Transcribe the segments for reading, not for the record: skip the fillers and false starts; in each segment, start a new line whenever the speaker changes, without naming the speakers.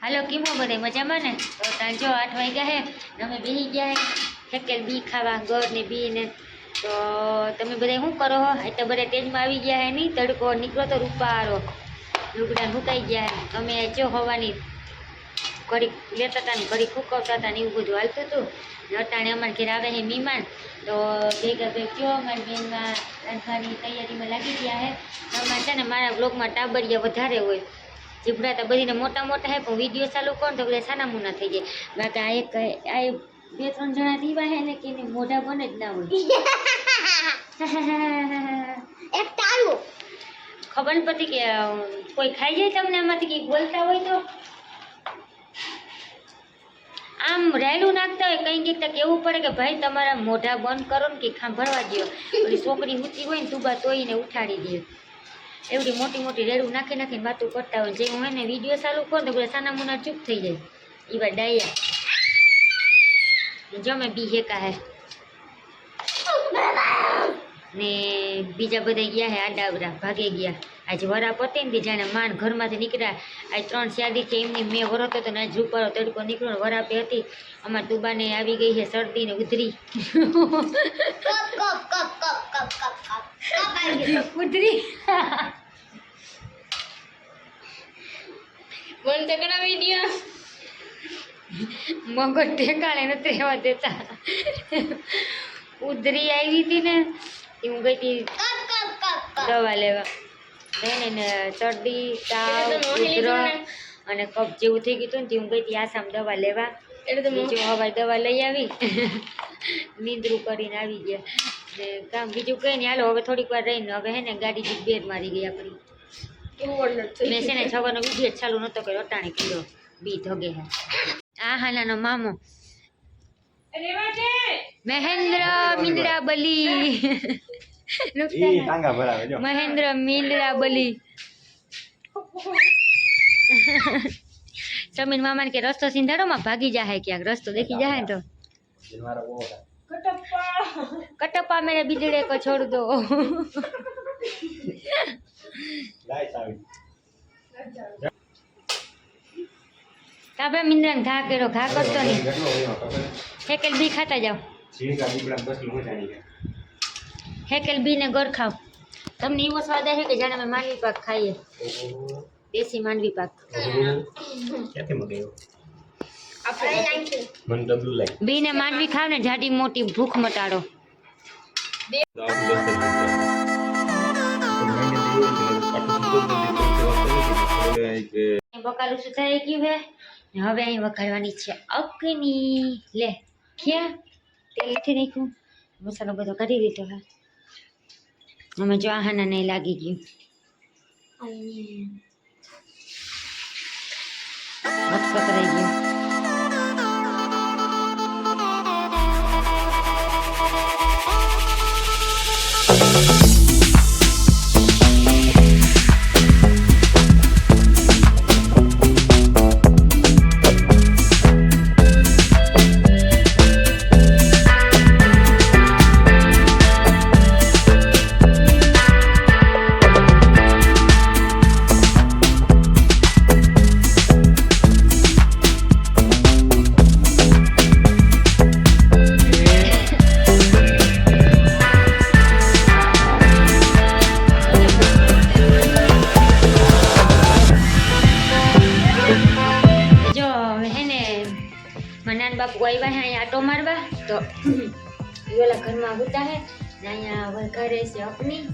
હાલો chemo બધે મજામાં ને? તો સાંજો 8 વાગ્યા હે ને અમે બેસી ગયા હે ઠેકેલ બી ખાવા ગોળ ને બી ને. તો તમે બધા શું કરો હો? એટલે બધા તેજમાં આવી ગયા હે નહીં, તડકો નીકળો તો રૂપારો, લુગડા સુકાઈ ગયા હે. અમે જો હવાની ઘડીક લેતા હતા ને ઘડીક ફૂકવતા હતા ને એવું બધું હાલતું હતું. ને અટાણે અમારે ઘેર આવે છે મહેમાન, તો ભેગા ભેગ જો અમારી બેનમાં રાંધવાની તૈયારીમાં લાગી ગયા હે. અમારે છે ને મારા બ્લોગમાં ટાબરિયા વધારે હોય, જીભડા તો બધીને મોટા મોટા હે, પણ વિડીયો ચાલુ કરો તો બધા સાના મુના થઈ જાય. બાકી આ એક બે ત્રણ જણા દીવા હે ને કે એને મોઢા બને જ ના હોય.
એક તારું
ખબર ન પડતી કે કોઈ ખાઈ જાય તમને આમાંથી કંઈક બોલતા હોય તો આમ રાયડું નાખતા હોય કંઈ કંઈક તો કહેવું પડે કે ભાઈ તમારા મોઢા બંધ કરો ને કે ખાંભળવા દો. ઓલી છોકરી ઊંચી હોય ને તુબા તોઈને ઉઠાડી દે, એવડી મોટી મોટી રેડું નાખી નાખીને વાતું કરતા હોય. જે હું એને વિડીયો ચાલુ કરું તો બધા સાના મુના ચૂપ થઈ જાય. એવા ડાયા જો મેં બી હેકા હે ને બીજા બધા ગયા હે આડાવડા ભાગે ગયા. આજે વરા પતે ને જાણે માન ઘરમાંથી નીકળ્યા. આજ 3-4 દિવસ એમની મેં વરતો હતો ને આજ રૂપારો તડકો નીકળ્યો ને વરાપે હતી. અમારી તુબાને આવી ગઈ છે શરદી ને ઉધરી. ઉધરી
બોલ તો કરા વિડિયો
મગજ ઠેકાણે નથી રહેવા દેતા. ઉધરી આવી હતી ને હું ગઈ હતી દવા લેવા. એને શરદી તાવ ઉધરસ અને કફ જેવું થઈ ગયું હતું ને હું ગઈ હતી આસામ દવા લેવા. બીજું હવાઈ દવા લઈ આવી, નીંદરું કરીને આવી ગયા ને કામ બીજું કંઈ નહીં. હાલો હવે થોડીક વાર રહીને હવે હે ને ગાડી જીત બેર મારી ગઈ આપણી. મેં છે ને સવારનો વિડીયો ચાલુ નહોતો કર્યો, અટાણે કર્યો. બી ધગે હે આ હાનાનો મામો મહેન્દ્ર મીંદડા બલી. મહેન્દ્ર મીંદડા બલી. સમીર મામાને કે રસ્તો સિંધાડો માં ભાગી જાય ક્યાંક, રસ્તો દેખી જાય ને તો કટપ્પા મેરે બીજડે કો છોડ દો. કાબે મિંદ્રાને ઘા કર્યો, ઘા કરતો નહીં. હેકેલ બી ખાતા જાઓ, હેકેલ બી ને ગોળ ખાવ. તમને એવો સ્વાદ આવે કે જાણે અમે માંડવી પાક ખાઈએ, દેશી માંડવી પાક. બી ને માંડવી ખાવ ને જાડી મોટી ભૂખ મટાડો. બકાલું સુધાઈ ગયું હે ને હવે અહીં વઘારવાની છે અકની. લે ક્યાં તેલ નથી નાખ્યું, મસાલો બધો કાઢી લીધો હે. અમે જો આહાના નહીં લાગી ગયું, પકડાઈ ગયું. બાપુ આવ્યા હે અહીંયા આટો મારવા, તો ઓલા ઘરમાં હોતા હે ને અહીંયા વઘારે છે અપની.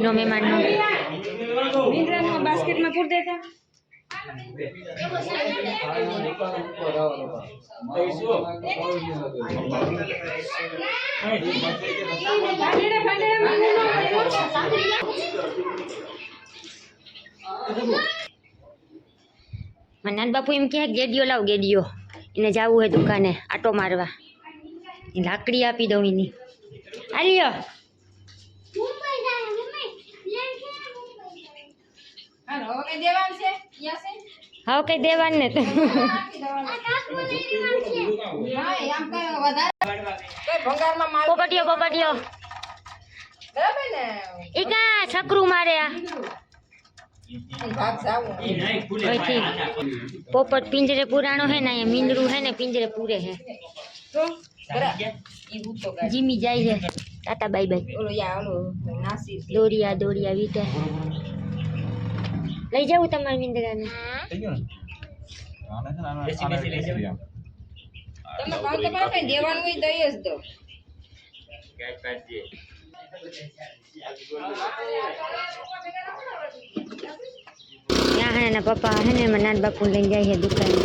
દીનો મહેમાનનો.
બાસ્કેટમાં પૂર દેતા
નાન બાપુ એમ કહે ગેડિયો લાવ ગેડિયો, એને જવું હોય દુકાને આટો મારવા. એ લાકડી આપી દઉં એની. આલ્યો હવે કઈ દેવાનું ને તો. પોપટીયો પોપટીયો એ કા છકરું મારે આ ઓયથી. પોપટ પિંજરે પુરાણો હે ને અહીંયા મીંદડું હે ને પિંજરે પૂરે હે. જીમી જાય છે. Tata bye bye. દોરિયા દોરિયા વીટા લઈ જાઉં તમારા મીંદડાને.
દેવાનું હોય દઈ જ દો.
ત્યાં હે એના પપ્પા હે ને એમાં નાના બાપુ લઈને જાય છે દુકાને.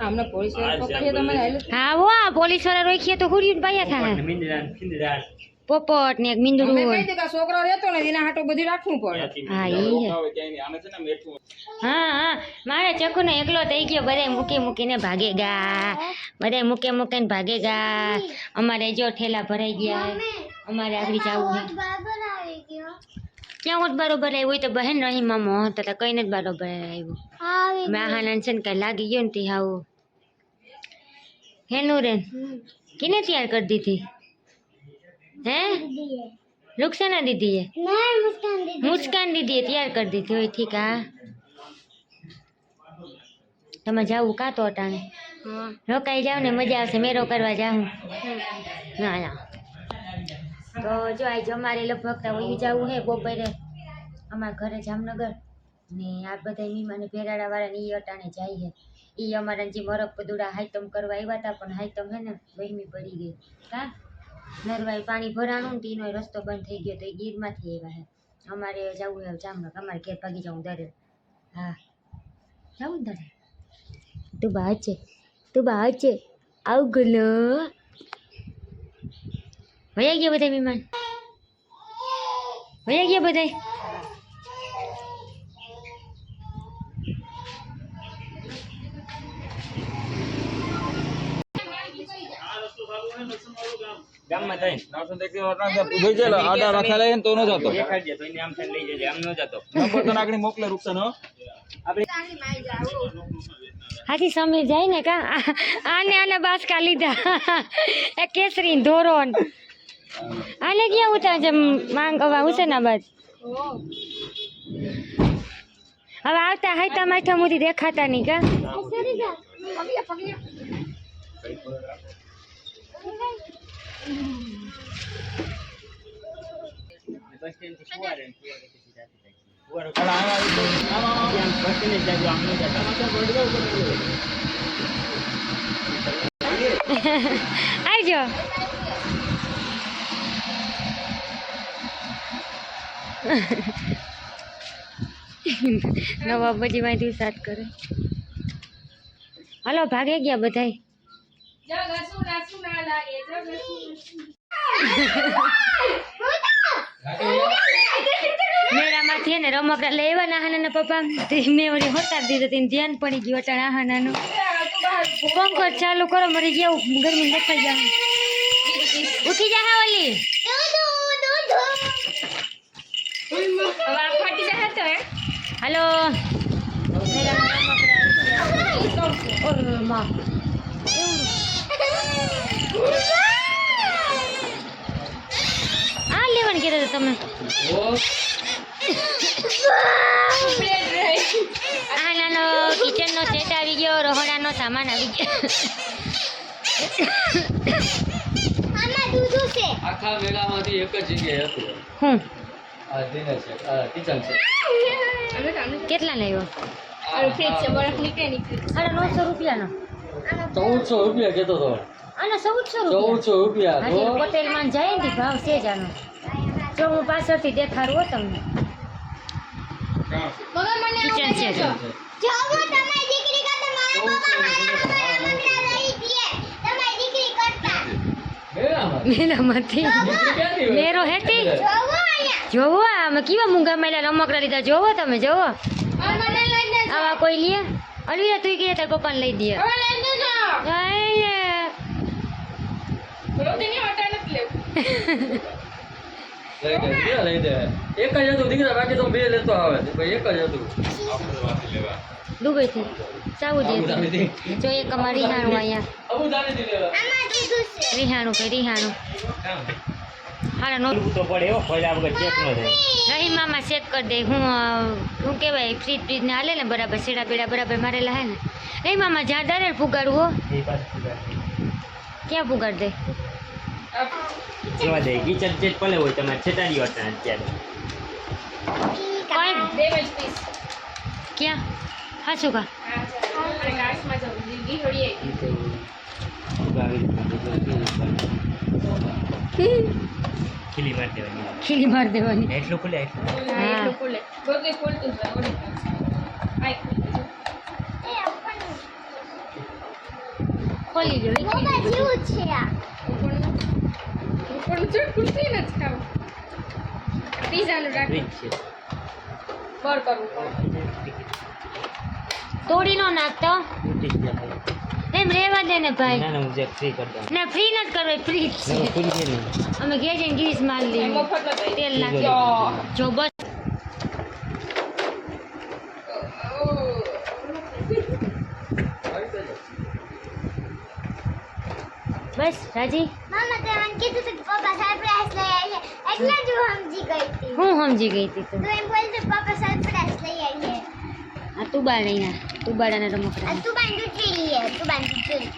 હમણાં પોલીસ વાળા પકડીએ તો મને
હા હો પોલીસ વાળા રોકીએ તો હુરિયું પાયા થાય. પોપટ ને એક મીંદડું હોય.
છોકરો રહેતો ને એના હાટો બધું રાખવું પડે.
હા ઈ હા હા મારે ચકુ ને એકલો થઈ ગયો. બધા મૂકી મૂકીને ભાગેગા. બધા મૂકે મૂકીને ભાગેગા. અમારે જો ઠેલા ભરાઈ ગયા. અમારે આગળ જવું છે. ક્યાં હોત બરોબર આવ્યું હોય તો બહેન રહી મામો હતા કઈ નથી બરોબર આવ્યું. મેં આહાના છે ને કઈ લાગી ગયો ને તી આવું હેનું રે કિને તૈયાર કરી દીધી હે રુકસાના દીદી મુસ્કાન દીદી તૈયાર કરી દીધી હોય. ઠીક હા તમે જાવું કાં તો અટાણે રોકાઈ જાવ ને મજા આવશે. મેરો કરવા જાઉં ના ના તો જો આજ અમારે લગભગ વયું જવું હે બપોરે અમારા ઘરે જામનગર ને આ બધા મીમાને ભેરાડાવાળા ને એ અટાણે જાય છે. એ અમારા જે મરક પદુડા હાઈતમ કરવા આવ્યા હતા પણ હાઈતમ હે ને વહેમી પડી ગઈ. કા નરવાઈ પાણી ભરાણું ને એનો રસ્તો બંધ થઈ ગયો તો એ ગીરમાંથી આવ્યા છે. અમારે જવું હે જામનગર. અમારે ઘેર ભાગી જાઉં દરે. હા જાઉં દરે. તું બહાર છે આવ ગલો વયા ગયા બધા મહેમાન વયા ગયા બધા.
ગામમાં જઈને
આડા રાખેલા હે ને તો ન જતો
દેખાડજે તો એને આમ થઈને લઈ જજે આમ ન જતો.
નંબર તો નાખીને મોકલે રૂપસન હો.
હાથી સમીર જાય ને કા આને બાસકા લીધા એ કેસરી ધોરો આને ક્યાં ઉતાર છે માંગ હવે હુસેનાબાદ. હવે આવતા હાઈતા માઠા મોદી દેખાતા નહીં કા.
બસ સ્ટેન્ડ થી ફુવારે પછી જાતી ફુવારો આમ બસ સ્ટેન્ડ જાજો આમ ન જતા.
આવજો. નવા બધી માંથી સાત કરે. હાલો ભાગે ગયા બધાય. મેળામાંથી ને રમકડા લઈ આવ્યા નાના પપ્પા મેં વળી હોતા દીધો તેને ધ્યાન પડી ગયું અટાણ આહાનાનું. પંખો ચાલુ કરો મરી ગયા ગરમી દેખાઈ જાવ. ઉઠી જા હા ઓલી હાલો આ લેવાનું કીધું તમે. આ નાનો કિચન નો સેટ આવી ગયો. રહોડાનો સામાન આવી ગયો.
આમાં દૂધ છે.
આખા મેળામાંથી એક જ જગ્યાએ હતું.
હું કેટલા લાવ્યો?
ફ્રીજ છે બરફ નીકળે નીકળે
950 રૂપિયાનો.
1400 રૂપિયા કહેતો હતો.
આનો 1400 રૂપિયા.
1400 રૂપિયા
હાજી
તો
પટેલમાં જાય ને ભાવ છે જ આનો. જો હું પાછળથી દેખાડું હો તમને.
મગર મને
કિચન છે.
જોવો તમારી દીકરી કરતા મારા પપ્પા હારા મંગળા રહી દીએ તમારી દીકરી કરતા
મેલામાંથી મેરો હેતી
જોવો અહીંયા
જોવો આમાં કેવા મૂંગા મેલા રમકડા લીધા જોવો તમે જોવો.
મને લઈ દેજો
આવા કોઈ લે અલવીરા તું કે તાર પપ્પાને લઈ દે.
હવે લઈ દેજો રોટી ની હટા નથી લેવું
લઈ દે. એક જ હતું દીકરા, બાકી તો બે લેતો આવે છે. ભાઈ એક જ હતું.
દુબઈથી સાઉદીથી. જો એક અમારે રિહાણું અહીંયા
અબુધાબીથી લેવા.
આમાં કીધું છે
રિહાણું કે રિહાણું હારા નો
બોલવું તો પડે હો, ખોલ્યા વગર ચેક ન થાય.
રહી મામા ચેક કરી દે. હું કહેવાય ફ્રીજ ને હાલે ને બરાબર સેડા બેડા બરાબર મારેલા હે ને. રહી મામા જ્યાં ડરે ફુગાડવું હો.
એ પાછું
ક્યાં ફુગાડ દે?
જોવા દે કિચન ચેક ભલે હોય તમારે છેટાડી વાળતા અત્યારે
કોઈ
ડેમેજ પીસ
ક્યાં હા શું કા
આપણે ઘાસમાં જવું દીદી હોડીએ
ખીલી મારી દેવાની
ખીલી માર દેવાની.
એટલું ખુલે એટલું
હા.
એટલું ખુલે બધું ખોલતું જાય ઓડી આઈ
ખોલી દો
મોબા જેવું છે આ ઉપરનું ચટ ખુલતી ન જ ખાવ પીઝાનું રાખ
ફ્રીજ છે
બર કરવું
તોડી નો નાખતો એમ રેવા દે ને ભાઈ.
ના ના હું ચેક ફ્રી કરી દઉં
ના ફ્રી નથી કરવું ફ્રી જ છે.
ના ખુલી છે ને
અમે ઘેર જઈને ગીરીશ માર લઈએ
મફત ન
તેલ નાખી જો બસ બસ રાજી.
મામા તે મને કીધું હતું કે પપ્પા સરપ્રાઈઝ લઈ આવી છે એટલે જ હું સમજી ગઈ હતી
હું સમજી ગઈ હતી તું.
તો એમ બોલતું પપ્પા સરપ્રાઈઝ લઈ આવી છે
આ તું બાળીના તું બાળાના રમકડા
આ તું બાંધું ચીલી હે તું બાંધું ચીલી